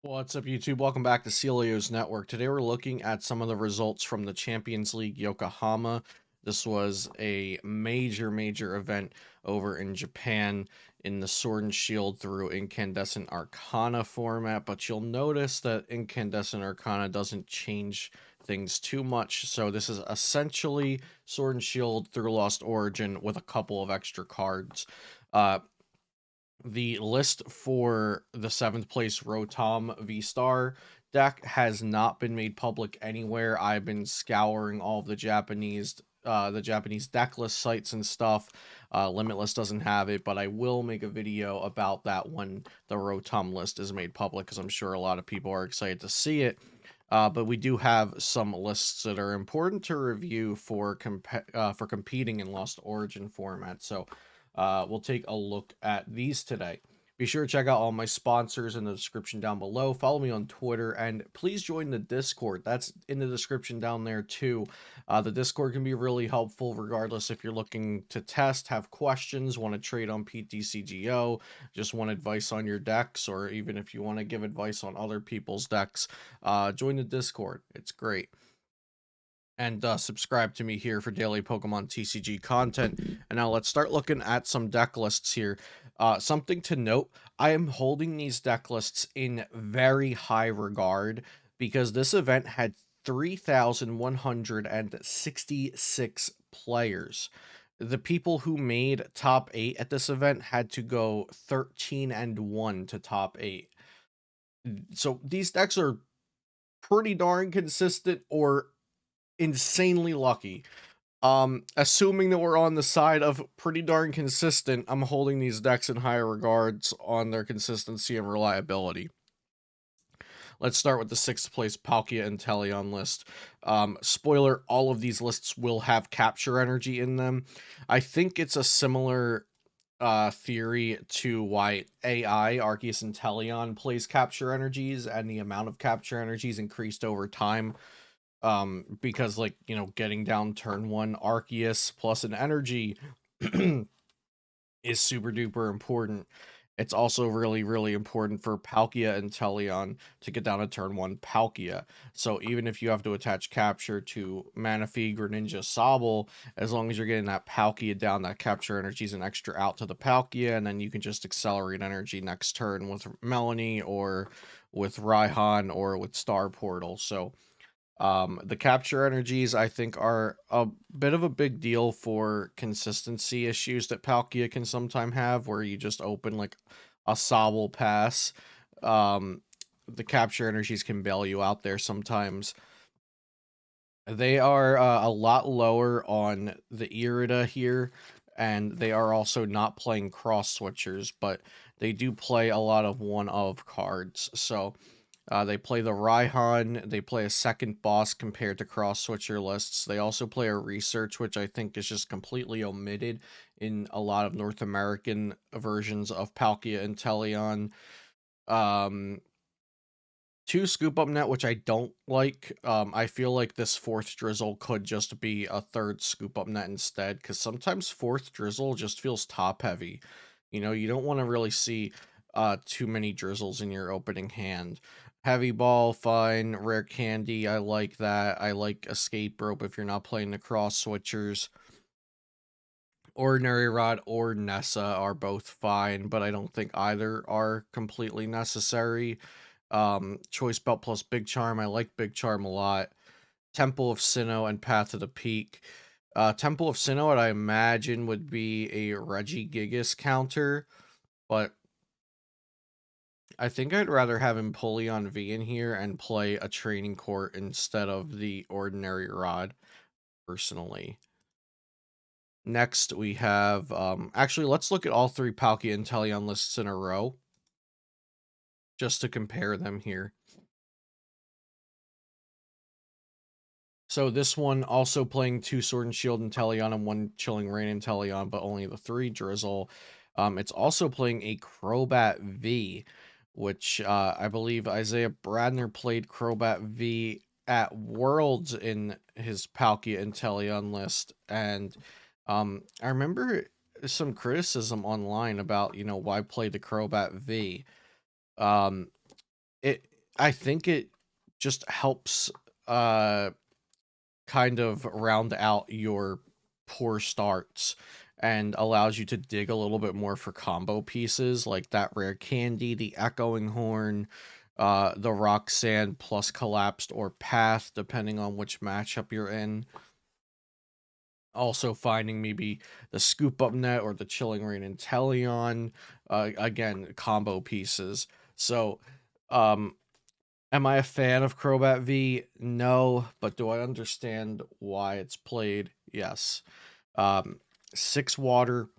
What's up, YouTube? Welcome back to Celio's Network. Today we're looking at some of the results from the Champions League Yokohama. This was a major event over in Japan in the Sword and Shield through Incandescent Arcana format, but you'll notice that Incandescent Arcana doesn't change things too much. So this is essentially Sword and Shield through Lost Origin with a couple of extra cards. The list for the 7th place Rotom V-Star deck has not been made public anywhere. I've been scouring all of the Japanese deck list sites and stuff. Limitless doesn't have it, but I will make a video about that when the Rotom list is made public, because I'm sure a lot of people are excited to see it. But we do have some lists that are important to review for competing in Lost Origin format. So we'll take a look at these today. Be sure to check out all my sponsors in the description down below. Follow me on Twitter, and please join the Discord. That's in the description down there too. The Discord can be really helpful regardless if you're looking to test, have questions, want to trade on PTCGO, just want advice on your decks, or even if you want to give advice on other people's decks. Join the Discord. It's great. And subscribe to me here for daily Pokemon TCG content. And now let's start looking at some deck lists here. Something to note, I am holding these deck lists in very high regard because this event had 3,166 players. The people who made top 8 at this event had to go 13-1 to top 8. So these decks are pretty darn consistent or insanely lucky. Assuming that we're on the side of pretty darn consistent, I'm holding these decks in higher regards on their consistency and reliability. Let's start with the 6th place Palkia Intellion list. Spoiler, all of these lists will have capture energy in them. I think it's a similar theory to why AI Arceus Intellion plays capture energies, and the amount of capture energies increased over time. Because, like, getting down turn 1 Arceus plus an energy is super duper important. It's also really important for Palkia Intellion to get down to turn 1 Palkia. So even if you have to attach capture to Manaphy, Greninja, Sobble, as long as you're getting that Palkia down, that capture energy is an extra out to the Palkia, and then you can just accelerate energy next turn with Melanie or with Raihan or with Star Portal. So the capture energies, I think, are a bit of a big deal for consistency issues that Palkia can sometimes have, where you just open like a Sobble pass. Um, the capture energies can bail you out there sometimes. They are a lot lower on the Irida here, and they are also not playing cross switchers, but they do play a lot of one-of cards. So they play the Raihan, they play a second boss compared to cross-switcher lists. They also play a research, which I think is just completely omitted in a lot of North American versions of Palkia Intellion. Um, 2 Scoop Up Net, which I don't like. I feel like this 4th Drizzle could just be a 3rd Scoop Up Net instead, because sometimes 4th Drizzle just feels top-heavy. You don't want to really see too many Drizzles in your opening hand. Heavy Ball, fine. Rare Candy, I like that. I like Escape Rope if you're not playing the cross switchers. Ordinary Rod or Nessa are both fine, but I don't think either are completely necessary. Choice Belt plus Big Charm, I like Big Charm a lot. Temple of Sinnoh and Path to the Peak. Temple of Sinnoh, I imagine, would be a Regigigas counter, but I think I'd rather have Empoleon V in here and play a Training Court instead of the Ordinary Rod, personally. Next, we have, actually, let's look at all 3 Palkia Intellion lists in a row, just to compare them here. So this one also playing 2 Sword and Shield Intellion and 1 Chilling Reign Intellion, but only the 3 Drizzle. It's also playing a Crobat V, which I believe Isaiah Bradner played Crobat V at Worlds in his Palkia Intellion list, and I remember some criticism online about, why play the Crobat V. Um, it I think it just helps uh kind of round out your poor starts and allows you to dig a little bit more for combo pieces like that rare candy, the echoing horn, the rock sand plus collapsed or path, depending on which matchup you're in. Also finding maybe the scoop up net or the chilling rain Intellion, again, combo pieces. So, um, am I a fan of Crobat V? No, but do I understand why it's played? Yes. Um, 6 water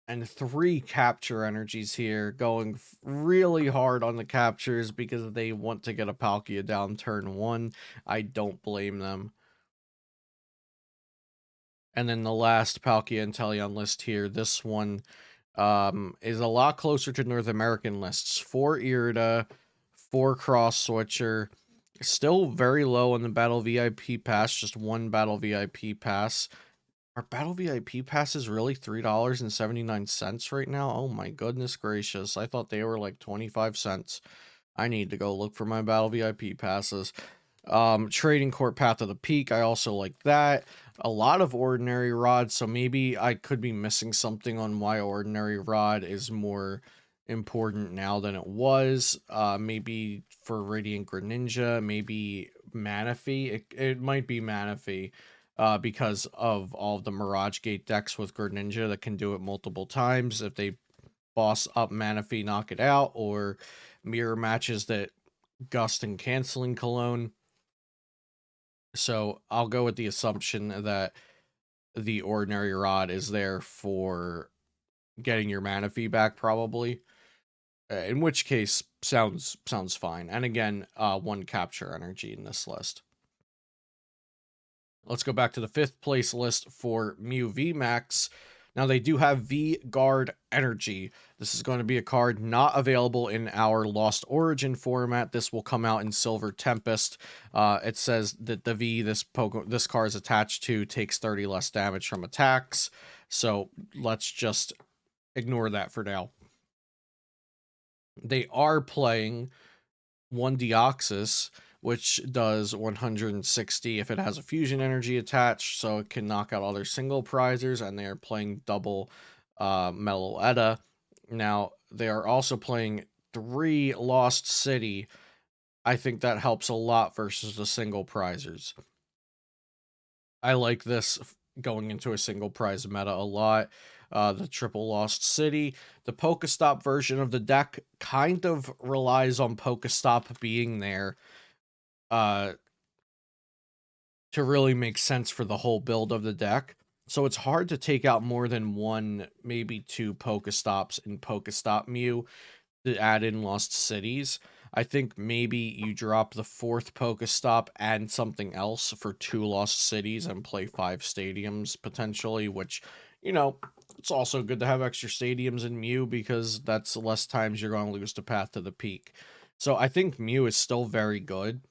and 3 capture energies here, going really hard on the captures because they want to get a Palkia down turn 1. I don't blame them. And then the last Palkia Intellion list here, this one is a lot closer to North American lists. 4 Irida, 4 Cross Switcher, still very low on the Battle VIP pass, just 1 Battle VIP pass. Are Battle VIP passes really $3.79 right now? Oh my goodness gracious. I thought they were like 25 cents. I need to go look for my Battle VIP passes. Trading Court Path of the Peak, I also like that. A lot of Ordinary Rod, so maybe I could be missing something on why Ordinary Rod is more important now than it was. Maybe for Radiant Greninja, maybe Manaphy. It might be Manaphy, because of all the Mirage Gate decks with Greninja that can do it multiple times. If they boss up Manaphy, knock it out, or mirror matches that Gust and canceling Cologne. So I'll go with the assumption that the Ordinary Rod is there for getting your mana feedback, probably. In which case, sounds fine. And again, 1 capture energy in this list. Let's go back to the 5th place list for Mew V Max. Now, they do have V Guard Energy. This is going to be a card not available in our Lost Origin format. This will come out in Silver Tempest. It says that the V this card is attached to takes 30 less damage from attacks. So let's just ignore that for now. They are playing 1 Deoxys, which does 160 if it has a fusion energy attached, so it can knock out other single prizers, and they are playing double Meloetta. Now, they are also playing 3 Lost City. I think that helps a lot versus the single prizers. I like this going into a single prize meta a lot. The triple Lost City. The Pokestop version of the deck kind of relies on Pokestop being there uh, to really make sense for the whole build of the deck. So it's hard to take out more than 1, maybe 2 Pokestops in Pokestop Mew to add in Lost Cities. I think maybe you drop the 4th Pokestop and something else for 2 Lost Cities and play 5 stadiums potentially, which, it's also good to have extra stadiums in Mew because that's less times you're going to lose to Path to the Peak. So I think Mew is still very good.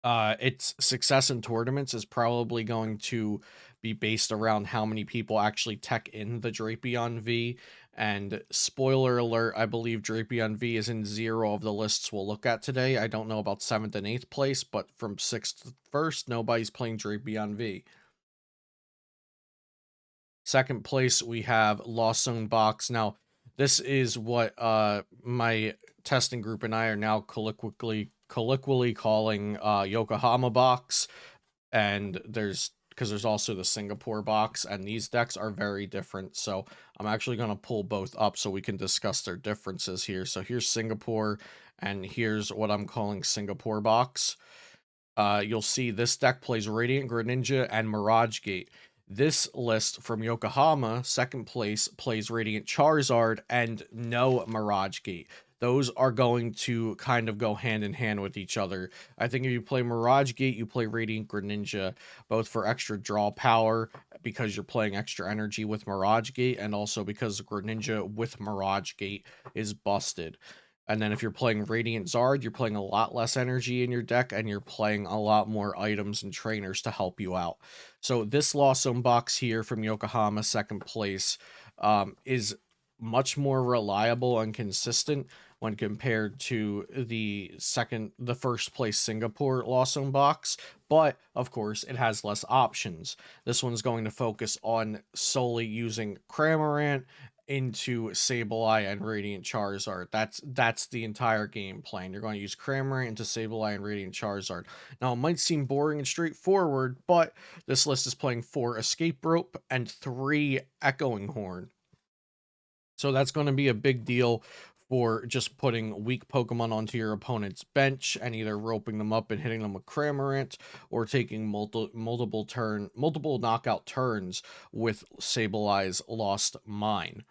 Its success in tournaments is probably going to be based around how many people actually tech in the Drapion V. And spoiler alert, I believe Drapion V is in 0 of the lists we'll look at today. I don't know about 7th and 8th place, but from 6th to 1st, nobody's playing Drapion V. 2nd place, we have Lawson Box. Now, this is what my testing group and I are now colloquially calling Yokohama Box. And there's also the Singapore Box, and these decks are very different. So I'm actually going to pull both up so we can discuss their differences here. So here's Singapore, and here's what I'm calling Singapore Box. You'll see this deck plays Radiant Greninja and Mirage Gate. This list from Yokohama, 2nd place, plays Radiant Charizard and no Mirage Gate. Those are going to kind of go hand in hand with each other. I think if you play Mirage Gate, you play Radiant Greninja, both for extra draw power, because you're playing extra energy with Mirage Gate, and also because Greninja with Mirage Gate is busted. And then if you're playing Radiant Zard, you're playing a lot less energy in your deck, and you're playing a lot more items and trainers to help you out. So this Lawson Box here from Yokohama, 2nd place, is much more reliable and consistent when compared to the first place Singapore Lawson Box, but of course it has less options. This one's going to focus on solely using Cramorant into Sableye and Radiant Charizard. That's the entire game plan. You're going to use Cramorant into Sableye and Radiant Charizard. Now, it might seem boring and straightforward, but this list is playing 4 Escape Rope and 3 Echoing Horn. So that's going to be a big deal for just putting weak Pokemon onto your opponent's bench and either roping them up and hitting them with Cramorant, or taking multiple knockout turns with Sableye's Lost Mine.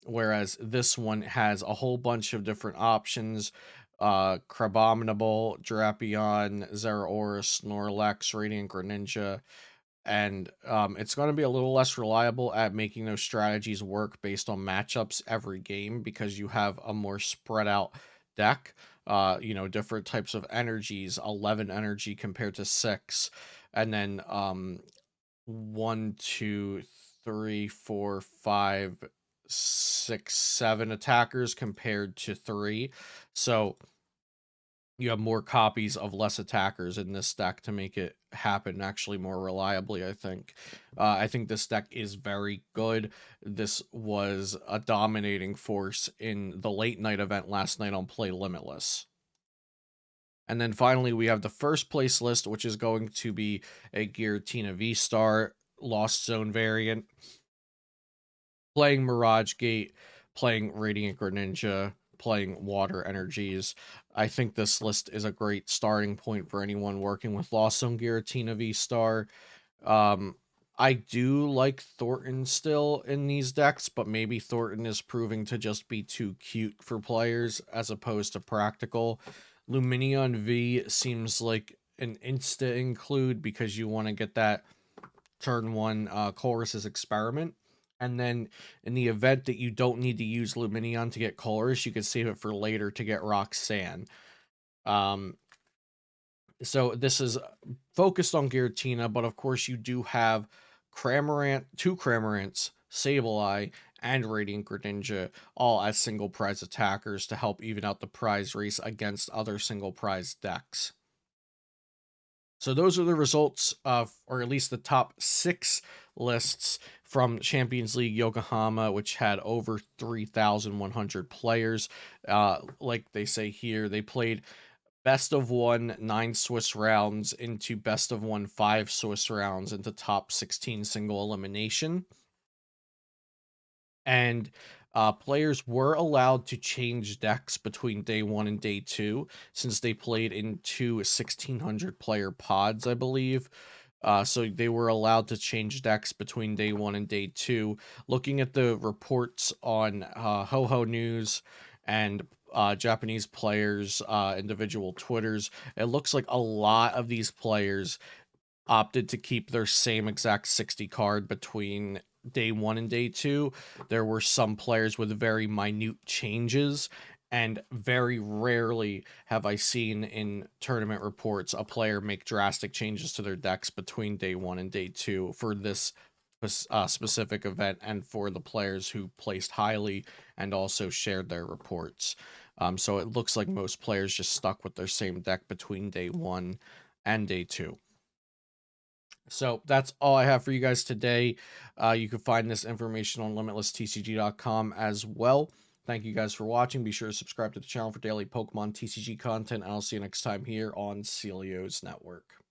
Whereas this one has a whole bunch of different options. Crabominable, Drapion, Zeraora, Snorlax, Radiant Greninja, and it's going to be a little less reliable at making those strategies work based on matchups every game, because you have a more spread out deck. Different types of energies, 11 energy compared to 6, and then 1, 2, 3, 4, 5, 6, 7 attackers compared to 3. So you have more copies of less attackers in this deck to make it happen actually more reliably, I think. I think this deck is very good. This was a dominating force in the late night event last night on Play Limitless. And then finally, we have the first place list, which is going to be a Giratina V-Star Lost Zone variant, playing Mirage Gate, playing Radiant Greninja, playing Water Energies. I think this list is a great starting point for anyone working with Lost Zone Giratina V-Star. I do like Thornton still in these decks, but maybe Thornton is proving to just be too cute for players as opposed to practical. Lumineon V seems like an insta include because you want to get that turn 1 Chorus's Experiment. And then in the event that you don't need to use Lumineon to get Chorus, you can save it for later to get Roxanne. So this is focused on Giratina, but of course you do have Cramorant, 2 Cramorants, Sableye, and Radiant Greninja, all as single prize attackers to help even out the prize race against other single prize decks. So those are the results of, or at least the top 6 lists from Champions League Yokohama, which had over 3,100 players. Like they say here, they played best of 1 9 Swiss rounds into best of 1 5 Swiss rounds into top 16 single elimination. And players were allowed to change decks between day 1 and day 2, since they played in 2 1,600 player pods, I believe. So they were allowed to change decks between day 1 and day 2. Looking at the reports on Ho News and Japanese players' individual Twitters, it looks like a lot of these players opted to keep their same exact 60 card between day 1 and day 2. There were some players with very minute changes, and very rarely have I seen in tournament reports a player make drastic changes to their decks between day 1 and day 2 for this specific event, and for the players who placed highly and also shared their reports. So it looks like most players just stuck with their same deck between day 1 and day 2. So that's all I have for you guys today. You can find this information on limitlesstcg.com as well. Thank you guys for watching. Be sure to subscribe to the channel for daily Pokemon TCG content. I'll see you next time here on Celio's Network.